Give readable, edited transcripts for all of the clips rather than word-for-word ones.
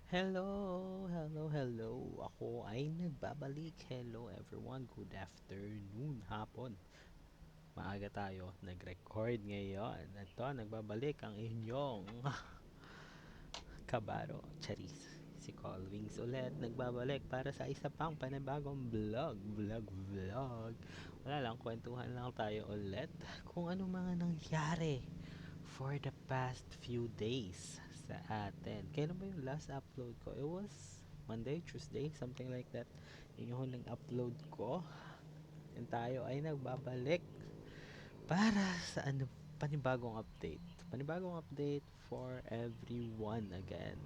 Hello. Ako ay nagbabalik. Hello everyone. Good afternoon, hapon. Maaga tayo nag-record ngayon. Ito, nagbabalik ang inyong kabaro, Charis. Si Colwings ulit nagbabalik para sa isa pang panibagong vlog. Wala lang, kwentuhan lang tayo ulit kung ano mga nangyari for the past few days sa atin. Kailan ba yung last upload ko? It was Monday, Tuesday, something like that. Yun yung huling upload ko. And tayo ay nagbabalik para sa panibagong update. Panibagong update for everyone again.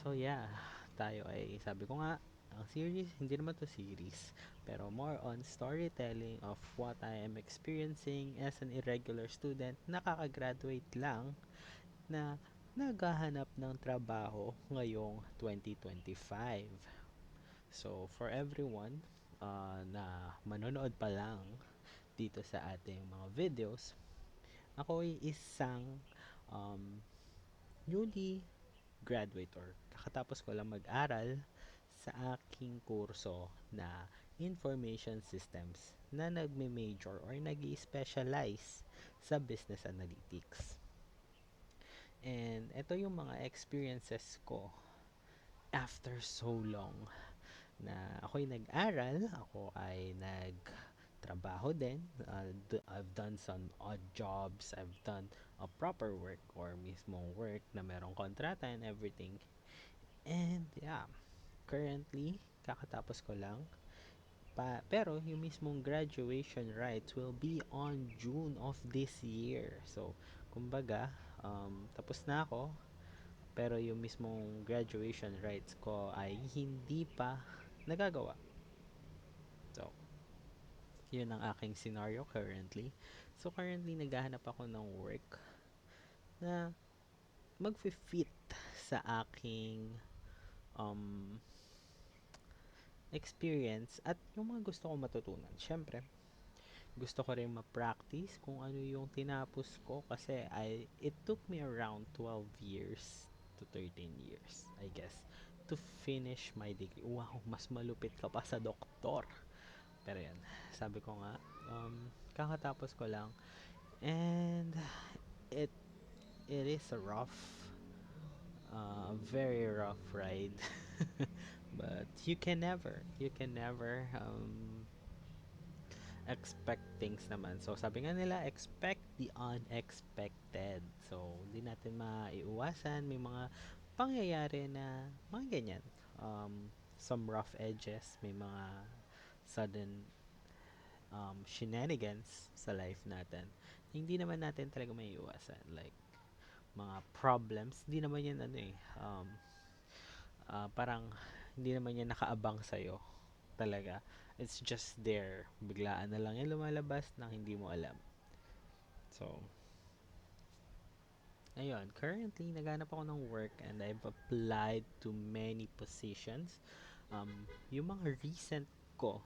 So yeah, tayo ay sabi ko nga, ang series, hindi naman to series, pero more on storytelling of what I am experiencing as an irregular student na kakagraduate lang na naghahanap ng trabaho ngayong 2025. So, for everyone na manonood pa lang dito sa ating mga videos, ako ay isang um, newly graduate or kakatapos ko lang mag-aral sa aking kurso na Information Systems na nagme-major or nag-specialize sa Business Analytics. And ito yung mga experiences ko after so long na ako'y nag-aral, ako ay nagtrabaho din. I've done some odd jobs, I've done a proper work or mismong work na merong kontrata and everything. And yeah, currently, kakatapos ko lang. Pero yung mismong graduation rites will be on June of this year. So, kumbaga, tapos na ako. Pero yung mismong graduation rites ko ay hindi pa nagagawa. So, yun ang aking scenario currently. So, currently, naghahanap ako ng work na mag-fit sa aking um, experience at yung mga gusto kong matutunan. Siyempre, gusto ko rin ma-practice kung ano yung tinapos ko kasi it took me around 12 years to 13 years, I guess, to finish my degree. Wow, mas malupit ka pa sa doktor. Pero yan, sabi ko nga, kakatapos ko lang and it it is a very rough ride. But you can never expect things naman. So, sabi nga nila, expect the unexpected. So, hindi natin maiiwasan. May mga pangyayari na mga ganyan. Some rough edges, may mga sudden shenanigans sa life natin. Hindi naman natin talaga maiiwasan. Like, mga problems, hindi naman yan parang hindi naman yan nakaabang sa'yo talaga. It's just there. Biglaan na lang yan lumalabas nang hindi mo alam. So, ayun. Currently, naghanap ako ng work and I've applied to many positions. Yung mga recent ko,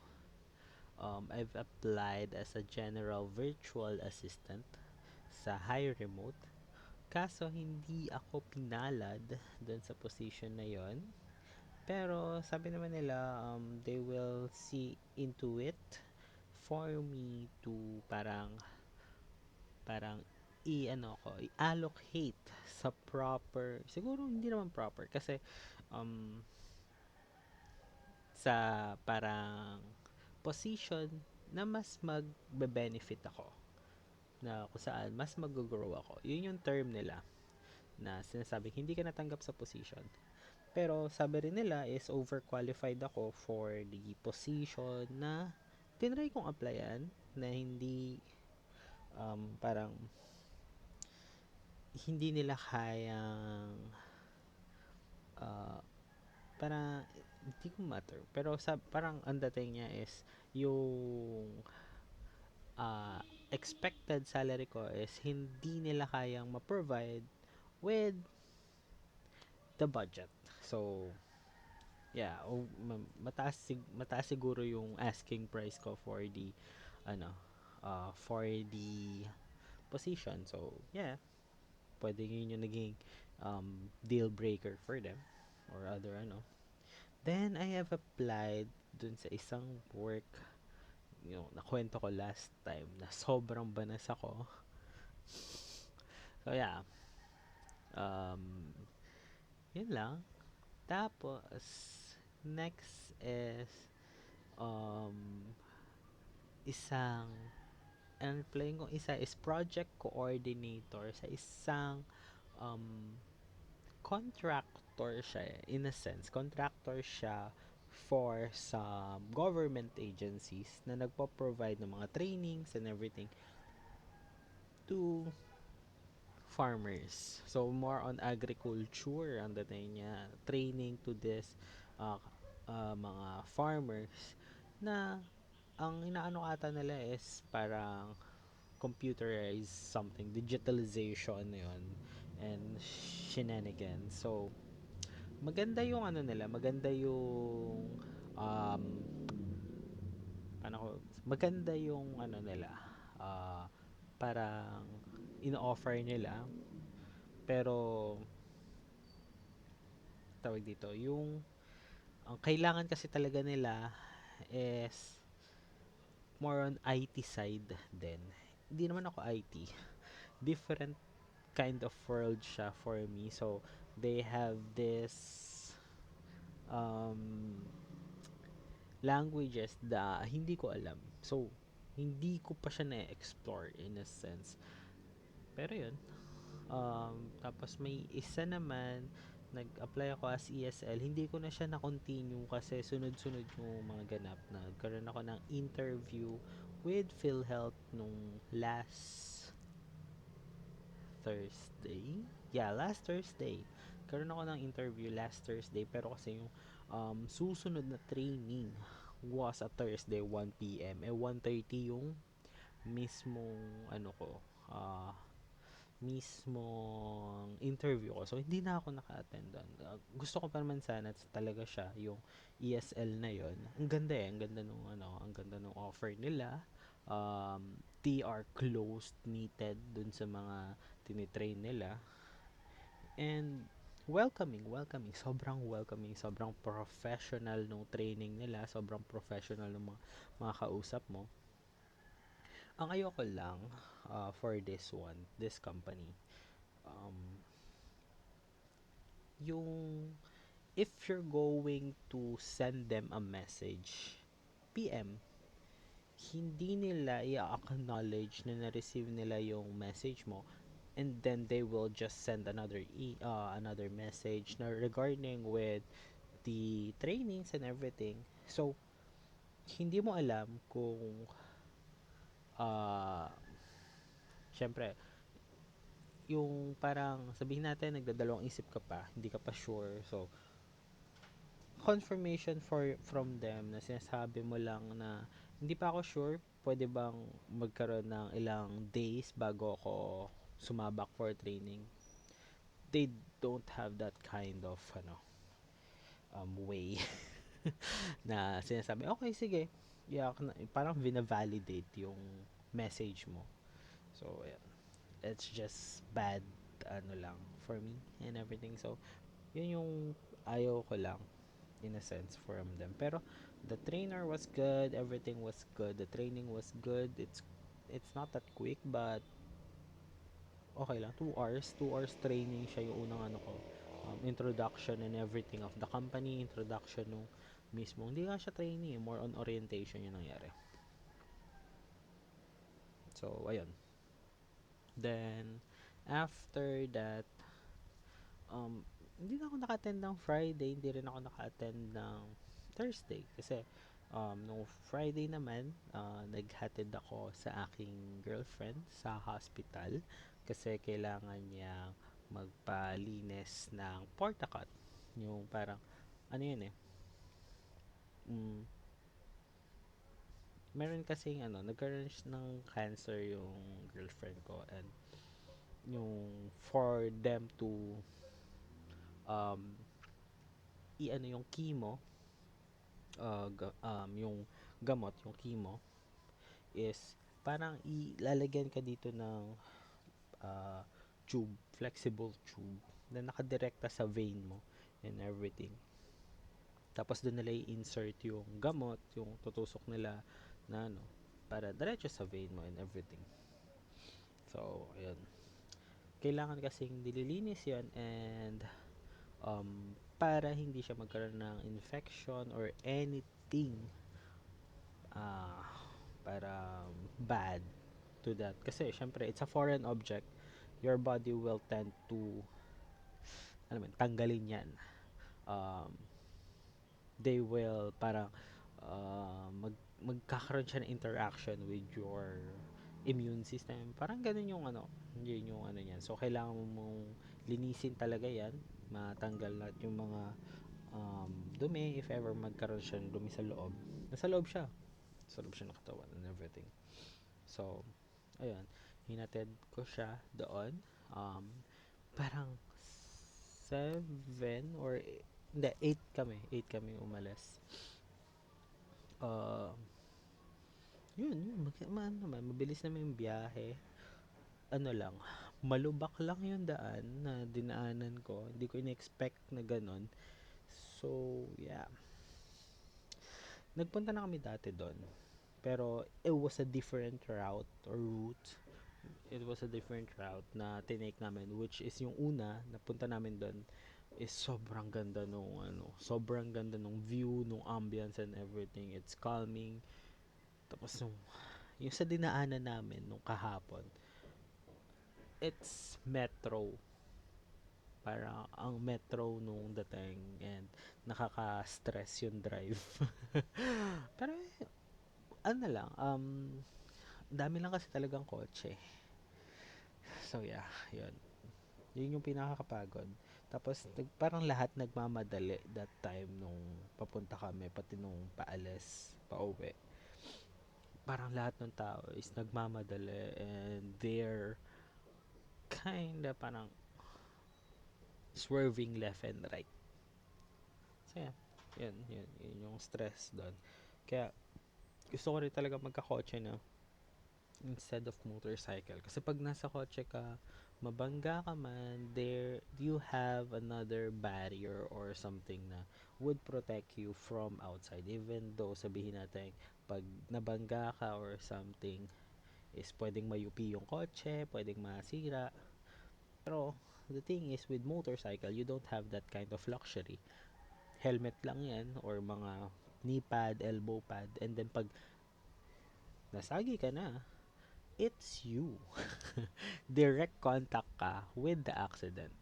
I've applied as a general virtual assistant sa High Remote. Kaso, hindi ako pinalad doon sa position na yon. Pero, sabi naman nila, they will see into it for me to parang i-allocate sa proper, siguro hindi naman proper kasi um, sa parang position na mas magbe-benefit ako, na kung saan mas mag-grow ako. Yun yung term nila na sinasabing hindi ka natanggap sa position. Pero sabi rin nila is overqualified ako for the position na tinry kong applyan na hindi parang hindi nila kayang uh, para hindi ko matter. Pero parang ang dating niya is yung uh, expected salary ko is hindi nila kayang ma-provide with the budget. So, yeah, mataas siguro yung asking price ko for the ano for the position. So, yeah, pwede yun yung naging deal breaker for them. or other ano. Then I have applied dun sa isang work yung nakwento ko last time na sobrang banas ako. So yeah, um, yun lang. Tapos, next is um, isang, ang playing ko isa is project coordinator sa isang um, contractor siya in a sense. Contractor siya for some government agencies na nagpo-provide ng mga trainings and everything to farmers. So, more on agriculture ang dating niya. Training to this uh, mga farmers na ang inaano ata nila is parang computerized something, digitalization na yun, and shenanigans. So, maganda yung ano nila, maganda yung um, paano ko, maganda yung ano nila, uh, parang ino-offer nila, pero tawag dito, yung ang kailangan kasi talaga nila is more on IT side din. Hindi naman ako IT. Different kind of world siya for me. So, they have this um, languages na hindi ko alam. So, hindi ko pa siya na-explore in a sense. Pero yun. Tapos may isa naman, nag-apply ako as ESL. Hindi ko na siya na-continue kasi sunod-sunod yung mga ganap. Nagkaroon ako ng interview with PhilHealth nung last Thursday. Yeah, last Thursday. Karoon ako ng interview last Thursday pero kasi yung susunod na training was a Thursday 1 p.m. 1:30 yung mismong ano ko mismong interview ko. So, hindi na ako naka-attend doon. Gusto ko pa naman sana talaga siya, yung ESL na yon. Ang ganda eh. Ang ganda nung, ano, ang ganda nung offer nila. They are close knitted dun sa mga tinitrain nila. And welcoming. Sobrang welcoming. Sobrang professional nung training nila. Sobrang professional ng mga kausap mo. Ang ayoko lang for this one, this company, um, yung if you're going to send them a message, PM, hindi nila i-acknowledge na na-receive nila yung message mo, and then they will just send another message na regarding with the trainings and everything. So, hindi mo alam kung uh, syempre, yung parang sabihin natin nagdadalawang isip ka pa, hindi ka pa sure. So, confirmation from them na sinasabi mo lang na hindi pa ako sure, pwede bang magkaroon ng ilang days bago ako sumabak for training. They don't have that kind of way na sinasabi, okay, sige. Yeah, parang vina-validate yung message mo. So, yeah, it's just bad ano lang for me and everything. So, yun yung ayaw ko lang in a sense from them. Pero the trainer was good, everything was good, the training was good. It's not that quick but okay lang. 2 hours training siya yung unang ano ko. Introduction and everything of the company, introduction nung mismo. Hindi nga siya training, more on orientation yung nangyari. So, ayun. Then, after that, hindi na ako naka-attend ng Friday, hindi rin ako naka-attend ng Thursday. Kasi, nung Friday naman, naghatid ako sa aking girlfriend sa hospital kasi kailangan niya magpalinis ng portacut. Yung parang, ano yun eh, mm, meron kasing nagkaroon ng cancer yung girlfriend ko and yung for them to um, i-ano yung chemo, yung gamot, yung chemo, is parang ilalagyan ka dito ng uh, tube, flexible tube, na nakadirekta sa vein mo. and everything. Tapos doon nila i-insert yung gamot, yung tutusok nila na ano, para diretso sa vein mo and everything. So, ayun. Kailangan kasing nililinis yan and para hindi siya magkaroon ng infection or anything uh, para bad to that. Kasi, syempre, it's a foreign object. Your body will tend to, tanggalin yan. Um, they will parang magkakaroon siya ng interaction with your immune system. Parang ganun yung ano, yun yung ano niyan. So, kailangan mong linisin talaga yan. Matanggal lahat yung mga dumi if ever magkaroon siya ng dumi sa loob. Nasa loob siya. Sa loob siya ng katawan and everything. So, ayun. Hinatid ko siya doon. Um, parang 7 or hindi, 8 kami. 8 kami umalis. Uh, naman, mabilis naman yung biyahe. Ano lang, malubak lang yung daan na dinaanan ko. Hindi ko in-expect na ganun. So, yeah. Nagpunta na kami dati doon. Pero, it was a different route or route. It was a different route na tinake namin, which is yung una, napunta namin doon is sobrang ganda nung sobrang ganda nung view, nung ambience and everything. It's calming. Tapos yung sa dinaanan namin nung kahapon, it's metro. Para ang metro nung dating and nakaka-stress yung drive. Pero ano lang, dami lang kasi talagang kotse. So yeah, yun. Yun yung pinakakapagod. Tapos parang lahat nagmamadali that time nung papunta kami, pati nung paalis, pauwi. Parang lahat ng tao is nagmamadali and they're kinda parang swerving left and right. So yeah, yun yung stress doon. Kaya gusto ko rin talaga magkakotse na instead of motorcycle. Kasi pag nasa kotse ka, mabangga ka man, there you have another barrier or something na would protect you from outside. Even though sabihin natin, pag nabangga ka or something, is pwedeng mayupi yung kotse, pwedeng masira. Pero the thing is, with motorcycle, you don't have that kind of luxury. Helmet lang yan or mga knee pad, elbow pad, and then pag nasagi ka na, it's you. Direct contact ka with the accident.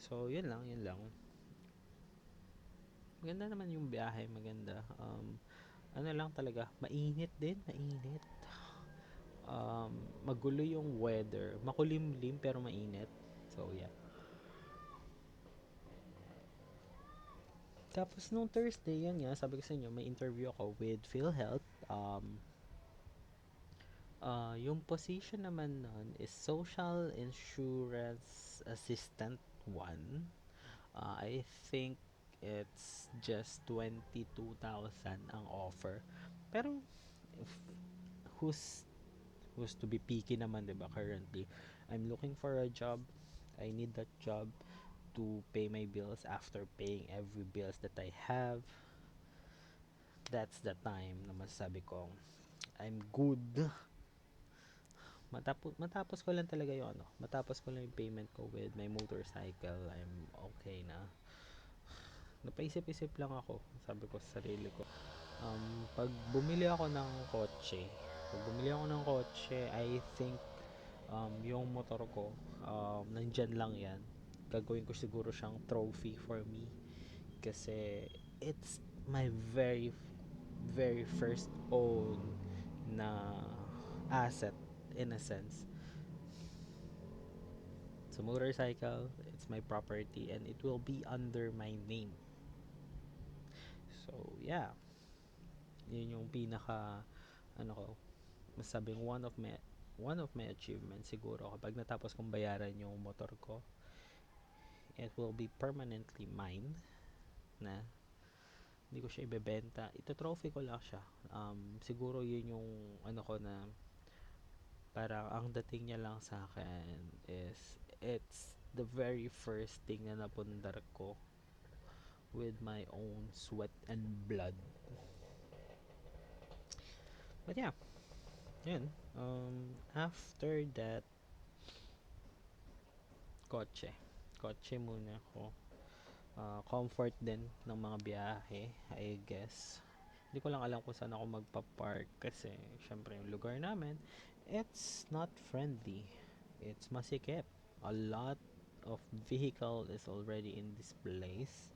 So, yun lang, yun lang. Maganda naman yung biyahe, maganda. Ano lang talaga, mainit din, mainit. Magulo yung weather. Makulimlim pero mainit. So, yeah. Tapos nung Thursday, yan nga, sabi ko sa inyo, may interview ako with PhilHealth. Yung position naman nun is Social Insurance Assistant 1. I think it's just 22,000 ang offer. Pero who's who's to be picky naman, 'di ba? Currently, I'm looking for a job. I need that job to pay my bills after paying every bills that I have. That's the time na masasabi ko I'm good. Matapos ko lang talaga yung matapos ko lang yung payment ko with my motorcycle, I'm okay na. Napaisip-isip lang ako, sabi ko sa sarili ko, pag bumili ako ng kotse, I think yung motor ko, nandyan lang yan. Gagawin ko siguro siyang trophy for me. Kasi it's my very, very first own na asset in a sense. So motorcycle, it's my property and it will be under my name. So yeah, yun yung pinaka ko, masabing one of my achievements siguro kapag natapos kong bayaran yung motor ko, it will be permanently mine na hindi ko siya ibebenta. Ito trophy ko lang siya. Siguro yun yung ko na parang ang dating niya lang sa akin is it's the very first thing na napundar ko with my own sweat and blood. But yeah, yun. After that, kotse. Kotse muna ako. Comfort din ng mga biyahe, I guess. Hindi ko lang alam kung saan ako magpa-park kasi syempre yung lugar namin, it's not friendly. It's masikip. A lot of vehicle is already in this place.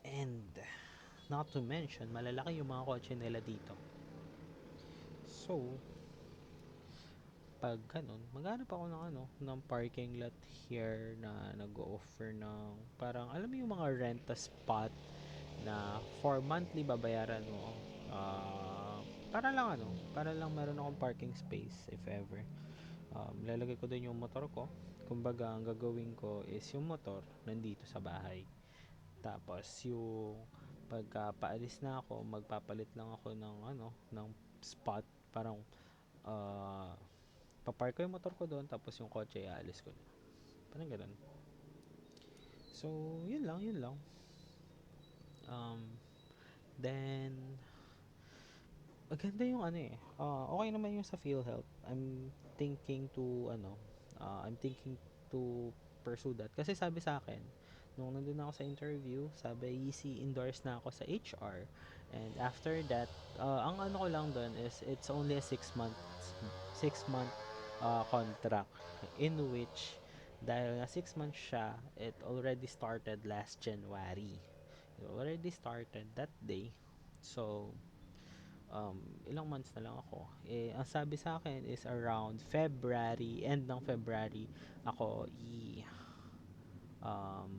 And not to mention, malalaki yung mga kotse nila dito. So, pag ganun, maghanap ako ng ng parking lot here na nag-offer ng parang alam mo yung mga rent a spot na for monthly babayaran mo. Para lang para lang meron akong parking space if ever. Lalagay ko din yung motor ko. Kumbaga, ang gagawin ko is yung motor nandito sa bahay. Tapos yung pagka paalis na ako, magpapalit lang ako ng ng spot, parang uh, papark ko yung motor ko doon tapos yung kotse aalis ko na. Parang ganoon. So, yun lang, yun lang. Um, then maganda yung okay naman yung sa PhilHealth. I'm thinking to pursue that. Kasi sabi sa akin, nung nandun ako sa interview, sabi easy endorse na ako sa HR. And after that, ang ano ko lang doon is it's only a 6 month contract in which dahil na 6 months siya, it already started last January. It already started that day. So, ilang months na lang ako. Ang sabi sa akin is around February, end ng February, ako um,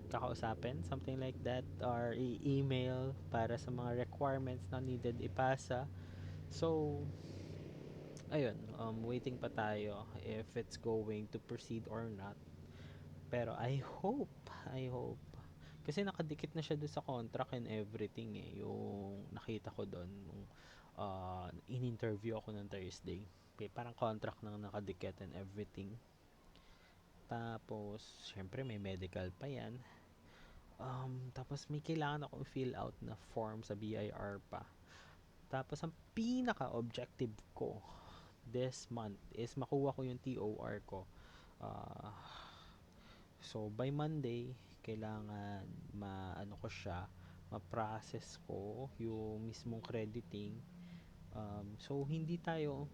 kakausapin, something like that, or email para sa mga requirements na needed ipasa. So, ayun, waiting pa tayo if it's going to proceed or not. Pero I hope, kasi nakadikit na siya doon sa contract and everything yung nakita ko doon nung in-interview ako ng Thursday. Parang contract nang nakadikit and everything. Tapos, syempre may medical pa yan. Tapos may kailangan ako fill out na form sa BIR pa. Tapos ang pinaka-objective ko this month is makuha ko yung TOR ko. Uh, So, by Monday, kailangan ko siya, ma-process ko yung mismong crediting. So, hindi tayo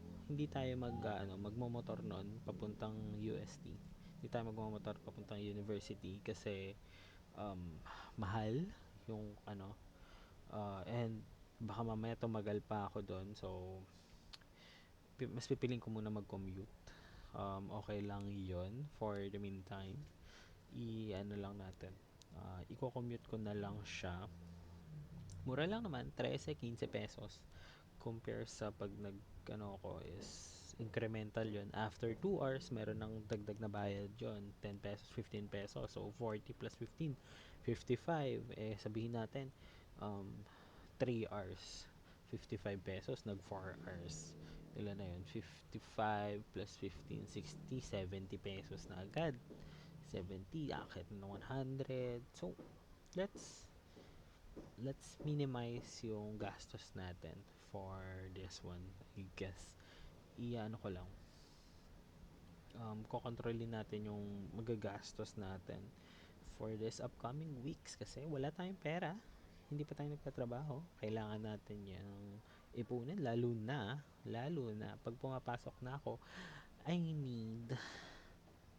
magmomotor noon papuntang UST. Hindi tayo magmomotor papuntang university kasi mahal yung and baka mamaya tumagal pa ako doon. So, mas pipiling ko muna mag-commute. Okay lang 'yon for the meantime. Lang natin, i-commute ko na lang siya. Mura lang naman, 13-15 pesos. Compare sa pag ko is incremental yon. After 2 hours, meron ng dagdag na bayad yon. 10 pesos, 15 pesos. So, 40 plus 15, 55. Sabihin natin, 3 hours, 55 pesos. Nag 4 hours. Ilan na yun? 55 plus 15, 60, 70 pesos na agad. 70, akit na 100. So, let's minimize yung gastos natin for this one. I guess, ko lang. Kokontrolin natin yung magagastos natin for this upcoming weeks kasi wala tayong pera. Hindi pa tayo nagtatrabaho. Kailangan natin yung ipunin. Lalo na, pag pumapasok na ako, I need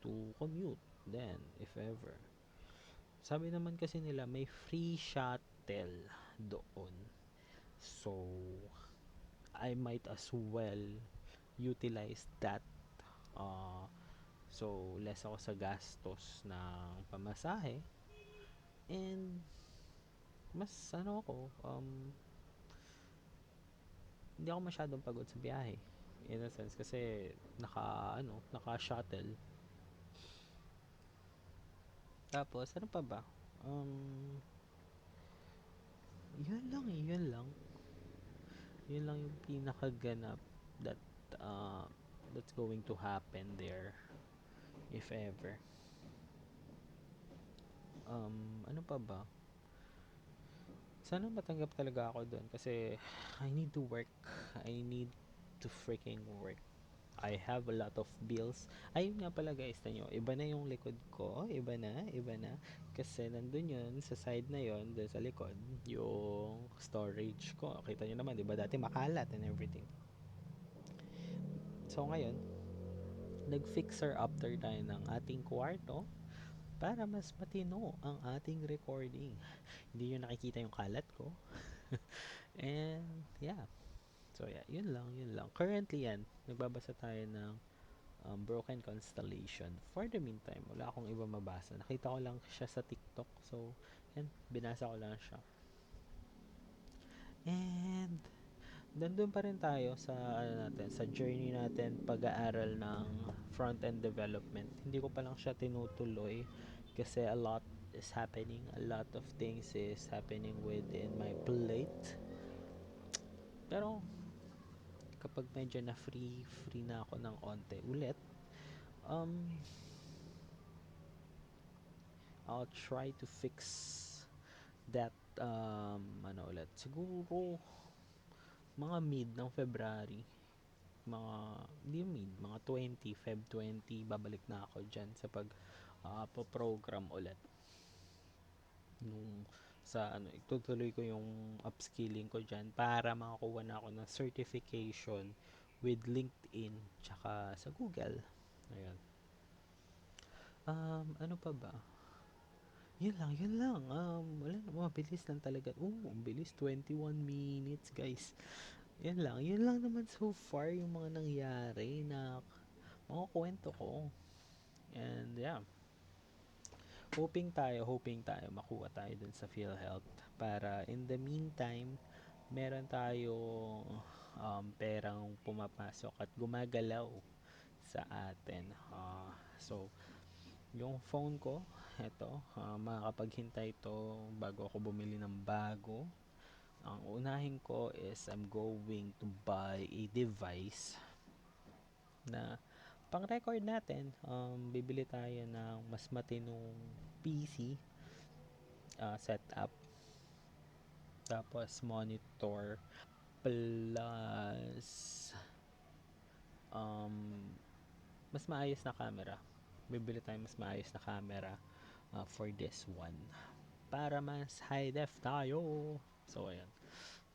to commute. Then, if ever. Sabi naman kasi nila, may free shuttle doon. So, I might as well utilize that. So, less ako sa gastos ng pamasahe. And, mas hindi ako masyadong pagod sa biyahe. In a sense, kasi naka-shuttle. Tapos, ano pa ba? Yun lang yun lang. Yun lang yung pinakaganap that that's going to happen there. if ever. Ano pa ba? Sana matanggap talaga ako doon kasi I need to work. I need to freaking work. I have a lot of bills. Ayun nga pala guys, tanyo, iba na yung likod ko. Iba na, iba na. Kasi nandun yun, sa side na yun, dun sa likod, yung storage ko. Kita nyo naman, di ba dati makalat and everything. So ngayon, nag-fixer after tayo ng ating kwarto para mas matino ang ating recording. Hindi nyo nakikita yung kalat ko. And yeah, so yeah, yun lang, yun lang. Currently yan, nagbabasa tayo ng Broken Constellation. For the meantime, wala akong iba mabasa. Nakita ko lang siya sa TikTok. So, yan, binasa ko lang siya. And, nandun pa rin tayo sa, sa journey natin pag-aaral ng front-end development. Hindi ko pa lang siya tinutuloy kasi a lot is happening. A lot of things is happening within my plate. Pero, kapag medyo na free na ako ng onte ulit, um, I'll try to fix that ano ulit siguro mga mid ng February, mga hindi mid, mga 20 Feb 20 babalik na ako dyan sa pag program ulit nung sa ano itutuloy ko yung upskilling ko dyan para makakuha na ako ng certification with LinkedIn tsaka sa Google. Ayun. Ano pa ba? Yun lang, yun lang. Wala na, mabilis lang talaga. Ang bilis, 21 minutes, guys. Yun lang naman so far yung mga nangyari na mga kwento ko. And yeah, hoping tayo makuha tayo dun sa PhilHealth para in the meantime, meron tayong perang pumapasok at gumagalaw sa atin. So, yung phone ko, eto, makakapaghintay to bago ako bumili ng bago. Ang unahin ko is I'm going to buy a device na pang record natin. Bibili tayo ng mas matinong PC setup, tapos monitor, plus um, mas maayos na camera. Bibili tayo mas maayos na camera for this one para mas high def tayo. So ayan,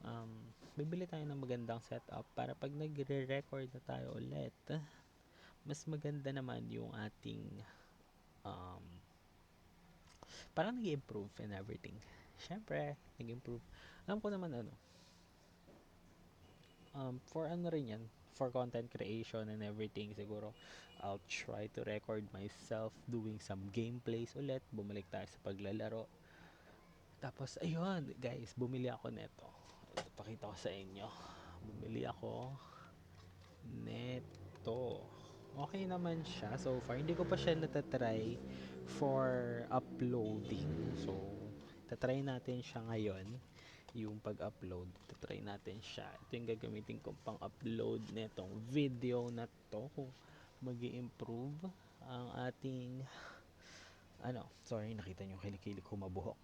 um, bibili tayo ng magandang setup para pag nagre-record na tayo ulit, mas maganda naman yung ating um, parang nag-improve and everything. Syempre, nag-improve. Alam ko naman ano, for ano rin yan, for content creation and everything, siguro, I'll try to record myself doing some gameplays ulit. Bumalik tayo sa paglalaro. Tapos, ayun, guys, bumili ako neto. Ito, pakita ko sa inyo. Bumili ako neto. Okay naman siya so far. Hindi ko pa siya natatry for uploading. So, tatry natin siya ngayon. Yung pag-upload, tatry natin siya. Ito yung gagamitin kong pang-upload netong video na to. Kung mag-i-improve ang ating sorry, nakita nyo kilikili ko mabuhok.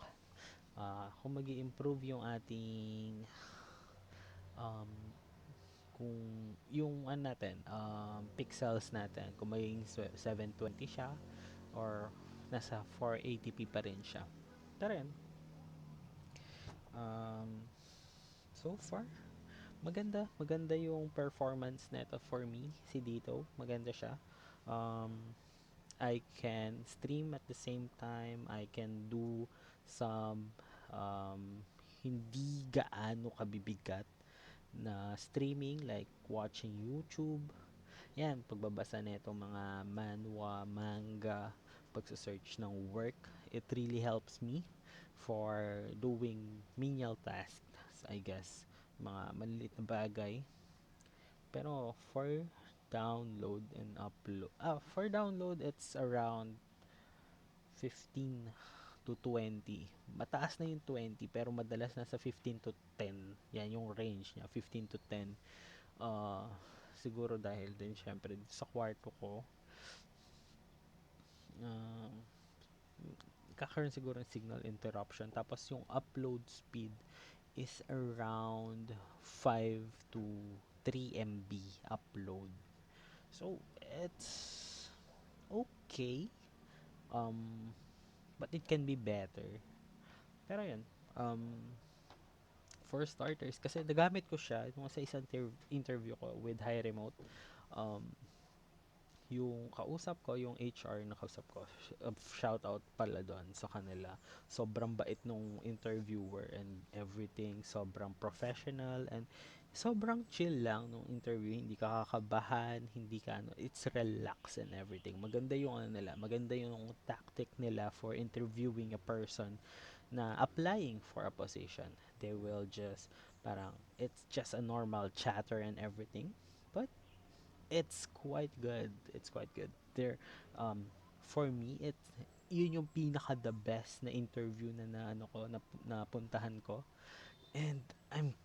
Kung mag-i-improve yung ating um, kung yung natin, pixels natin, kung maging 720 siya or nasa 480p pa rin siya. Pero yun, um, so far, maganda yung performance nito for me, si Dito, maganda siya. Um, I can stream at the same time, I can do some hindi gaano kabibigat na streaming like watching YouTube. Yan, pagbabasa nito mga manhwa, manga, pagsa-search ng work, it really helps me for doing menial tasks, I guess. Mga maliliit na bagay. Pero for download, it's around 15 to 20. Mataas na yung 20, pero madalas nasa 15 to 10. Yan yung range niya, 15 to 10. Siguro dahil din syempre sa kwarto ko Uh, kakaroon siguro ng signal interruption. Tapos yung upload speed is around 5 to 3 MB upload. So, it's okay. Um, but it can be better. Pero yun, um, for starters, kasi nagamit ko siya nung sa isang interview ko with High Remote. Um, yung kausap ko, yung HR na kausap ko, shout out pala doon sa kanila. Sobrang bait nung interviewer and everything. Sobrang professional and sobrang chill lang nung interview. Hindi ka kakabahan, hindi ka ano, it's relax and everything. Maganda yung ano nila, maganda yung tactic nila for interviewing a person na applying for a position. They will just, parang, it's just a normal chatter and everything. But it's quite good. It's quite good. There, for me, yun yung pinaka the best na interview na ano ko, na puntahan ko. And I'm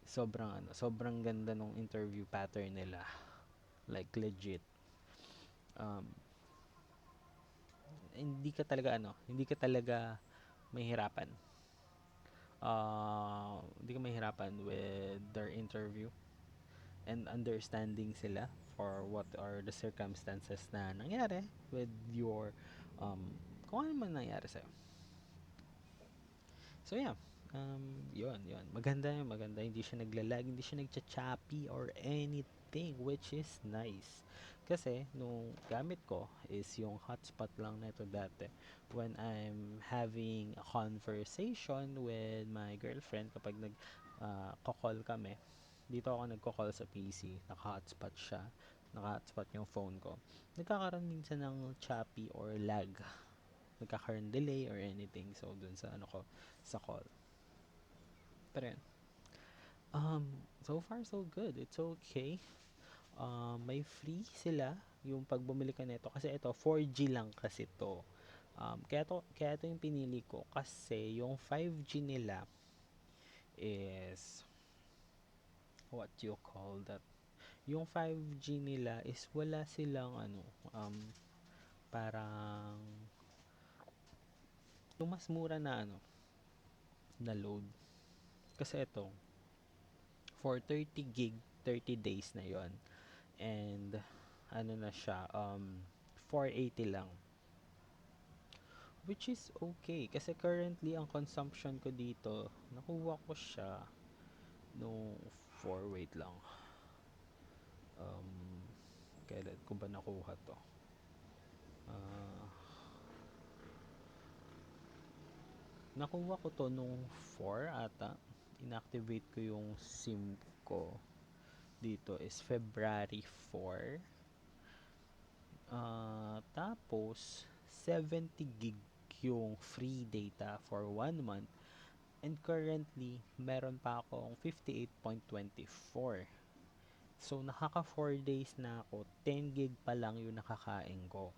sobrang ganda nung interview pattern nila. Like legit. Um, hindi ka talaga mahihirapan. Hindi ka mahihirapan with their interview and understanding sila for what are the circumstances na nangyari with your kung ano man nangyari sa'yo. So yeah, yun. Maganda. Hindi siya naglalag, hindi siya nagcha-choppy or anything, which is nice. Kasi, nung gamit ko is yung hotspot lang nito dati. When I'm having a conversation with my girlfriend, kapag call kami, dito ako nagko-call sa PC, naka-hotspot siya, naka-hotspot yung phone ko. Nagkakaroon minsan ng choppy or lag, nagkakaroon delay or anything. So, dun sa ano ko, sa call. Pero yun. So far so good. It's okay. May free sila yung pag bumili ka nito kasi ito 4G lang kasi to. Kaya to yung pinili ko kasi yung 5G nila is what you call that. Yung 5G nila is wala silang parang yung mas mura na na load. Kasi ito for 30 gig 30 days na yon. And ano na siya 480 lang, which is okay kasi currently ang consumption ko dito nakuha ko siya no 4 wait lang, um kailan ko ba nakuha to, uh, nakuha ko to nung 4 ata. Inactivate ko yung SIM ko dito is February 4. Tapos 70 gig yung free data for 1 month. And currently, meron pa akong 58.24. So, nakaka 4 days na ako. 10 gig pa lang yung nakakain ko.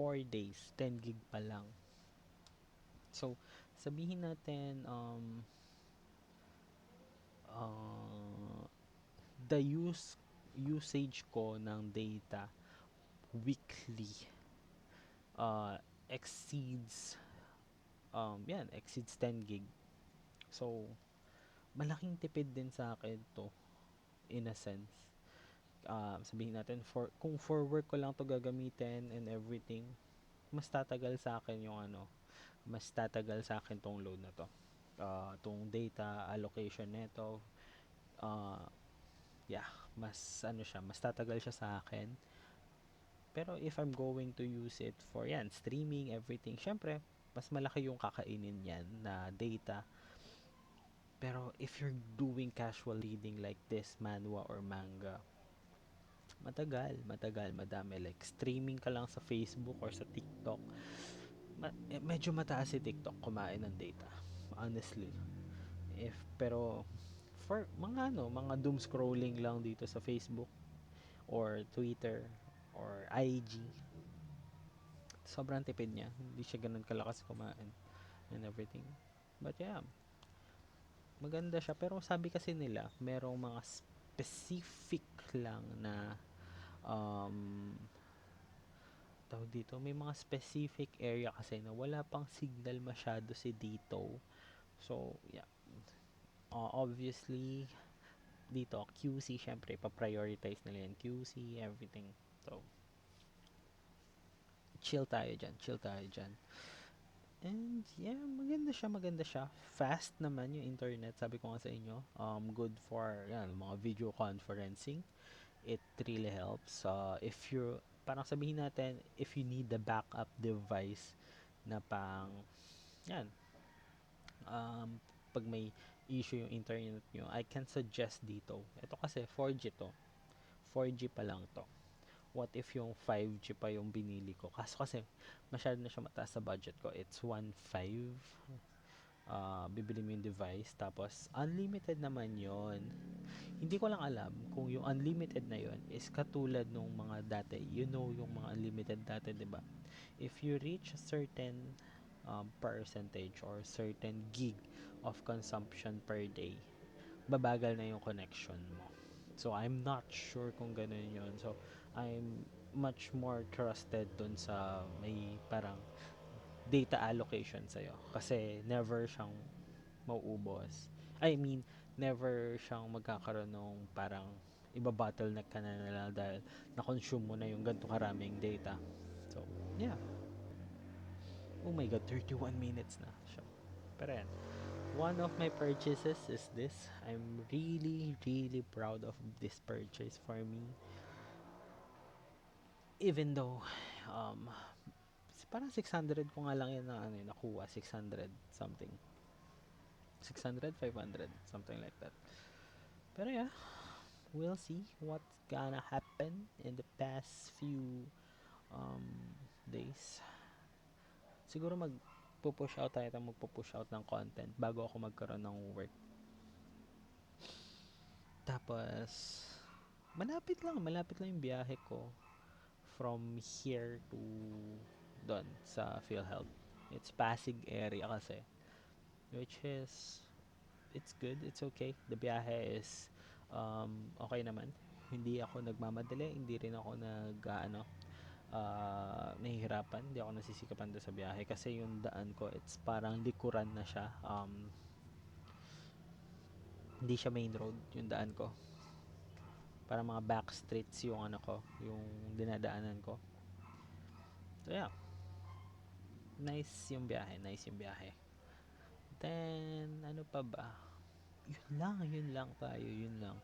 4 days, 10 gig pa lang. So, sabihin natin, the usage ko ng data weekly uh, exceeds exceeds 10 gig. So, malaking tipid din sa akin to in a sense. Sabihin natin kung for work ko lang to gagamitin and everything, mas tatagal sa akin mas tatagal sa akin tong load na to. Tong data allocation nito, uh, yeah, mas tatagal siya sa akin. Pero if I'm going to use it for streaming, everything, syempre, mas malaki yung kakainin yan na data. Pero if you're doing casual reading like this, manhwa or manga, madami. Like, streaming ka lang sa Facebook or sa TikTok. Medyo mataas si TikTok kumain ng data. Honestly. Pero, for mga doom scrolling lang dito sa Facebook or Twitter or IG, sobrang tipid niya. Hindi siya ganun kalakas kumain and everything. But yeah, maganda siya. Pero sabi kasi nila, merong mga specific lang na um, tawag dito, may mga specific area kasi na wala pang signal masyado si dito. So, yeah. Obviously, dito, QC, syempre, pa-prioritize nila yan. QC, everything. So, chill tayo dyan. And, yeah, maganda siya, maganda siya. Fast naman yung internet, sabi ko nga sa inyo. Good for, yan, mga video conferencing. It really helps. If you're, parang sabihin natin, if you need the backup device na pang, yan, um, pag may issue yung internet nyo, I can suggest dito. Ito kasi 4G to. 4G pa lang to. What if yung 5G pa yung binili ko? Kaso kasi masyado na siya mataas sa budget ko. It's 1.5. Bibili mo yung device. Tapos, unlimited naman yon. Hindi ko lang alam kung yung unlimited na yon is katulad nung mga dati. You know yung mga unlimited dati, di ba? If you reach a certain percentage or certain gig of consumption per day, babagal na yung connection mo. So, I'm not sure kung ganun yun. So, I'm much more trusted dun sa may parang data allocation sa'yo. Kasi never siyang mauubos. I mean, never siyang magkakaroon ng parang iba-bottleneck ka na nila dahil na-consume mo na yung ganito karaming data. So, yeah. Oh my god, 31 minutes na siya. Pero yan. One of my purchases is this. I'm really, really proud of this purchase for me. Even though, um, parang 600 ko nga lang yan na ano, nakuha. 600 something. 600, 500, something like that. Pero yeah, we'll see what's gonna happen in the past few um, days. Siguro magpo-push out tayo, magpo-push out ng content bago ako magkaroon ng work. Tapos, malapit lang yung biyahe ko from here to doon sa PhilHealth. It's Pasig area kasi, which is, it's good, it's okay. The biyahe is okay naman. Hindi ako nagmamadali, hindi rin ako nahihirapan, hindi ako nasisikapan doon sa biyahe kasi yung daan ko, it's parang likuran na siya. Hindi siya main road yung daan ko. Parang mga back streets yung ano ko, yung dinadaanan ko. So yeah, nice yung biyahe. Then, ano pa ba? Yun lang tayo, yun lang.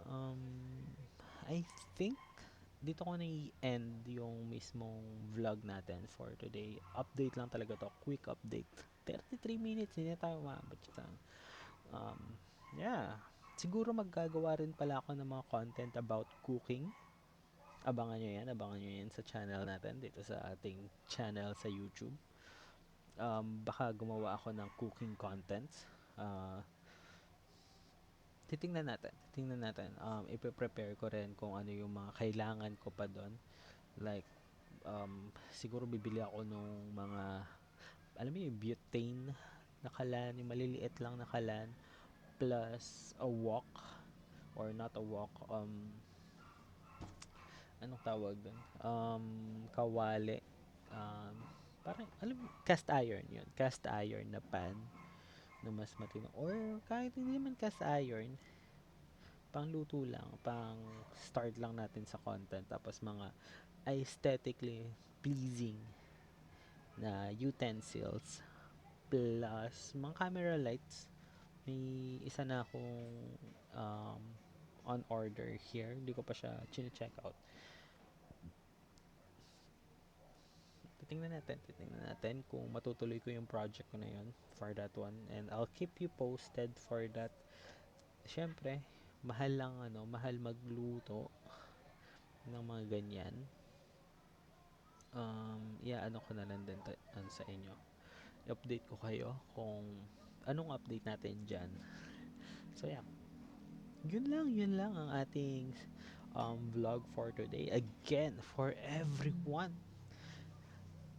Um, I think dito ko na i-end yung mismong vlog natin for today. Update lang talaga to, quick update. 33 minutes, hindi na tayo umabot sa um, yeah. Siguro maggagawa rin pala ako ng mga content about cooking. Abangan nyo yan sa channel natin, dito sa ating channel sa YouTube. Baka gumawa ako ng cooking contents. Tingnan natin. Ipe-prepare ko rin kung ano yung mga kailangan ko pa doon. Like, siguro bibili ako nung mga, alam mo yung butane na kalan, yung maliliit lang na kalan, plus a wok, or not a wok, anong tawag doon? Kawali. Um, Parang, alam mo, cast iron yun. Cast iron na pan na mas matino. Or kahit hindi naman cast iron, pang luto lang, pang start lang natin sa content. Tapos mga aesthetically pleasing na utensils plus mga camera lights. May isa na akong um, on order here. Hindi ko pa siya chine-check out. Titingnan natin kung matutuloy ko yung project ko na yun for that one. And I'll keep you posted for that. Siyempre, mahal magluto ng mga ganyan. Ano ko na lang din sa inyo. I-update ko kayo kung anong update natin dyan. So yeah, yun lang ang ating vlog for today. Again, for everyone,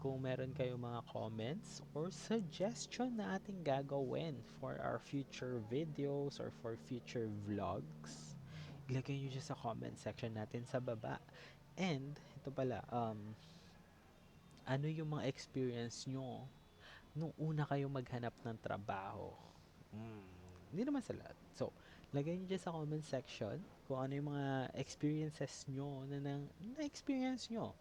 kung meron kayo mga comments or suggestion na ating gagawin for our future videos or for future vlogs, ilagay nyo dyan sa comment section natin sa baba. And, ito pala, Ano yung mga experience nyo nung una kayo maghanap ng trabaho? Hmm, hindi naman sa lahat. So, lagay nyo dyan sa comment section kung ano yung mga experiences nyo na-experience nyo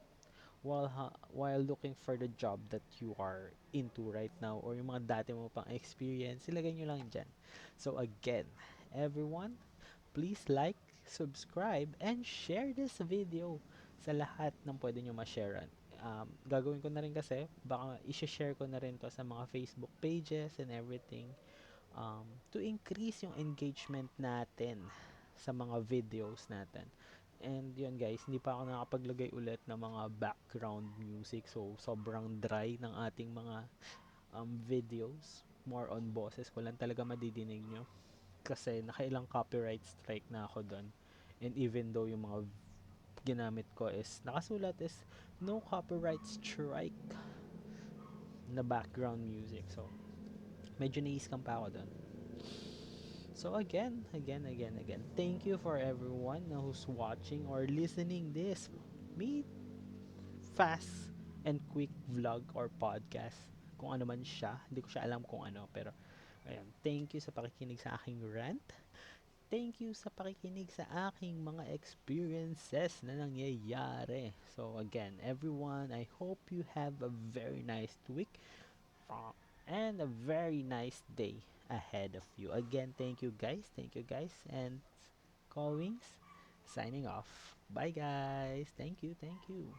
while looking for the job that you are into right now, or yung mga dati mo pang experience, ilagay nyo lang dyan. So again, everyone, please like, subscribe, and share this video sa lahat ng pwede nyo ma-share. Gagawin ko na rin kasi, baka i-share ko na rin to sa mga Facebook pages and everything, to increase yung engagement natin sa mga videos natin. And yun guys, hindi pa ako nakapaglagay ulit ng mga background music. So, sobrang dry ng ating mga videos. More on boses ko lang talaga madidinig nyo. Kasi nakailang copyright strike na ako doon. And even though yung mga ginamit ko is, nakasulat is no copyright strike na background music. So, medyo naiskam pa ako doon. So again, thank you for everyone who's watching or listening this me fast and quick vlog or podcast. Kung ano man siya, hindi ko siya alam kung ano, pero ayan, thank you sa pakikinig sa aking rant. Thank you sa pakikinig sa aking mga experiences na nangyayari. So again, everyone, I hope you have a very nice week and a very nice day ahead of you. Again, thank you guys. Thank you guys. And Call Wings signing off. Bye guys. Thank you. Thank you.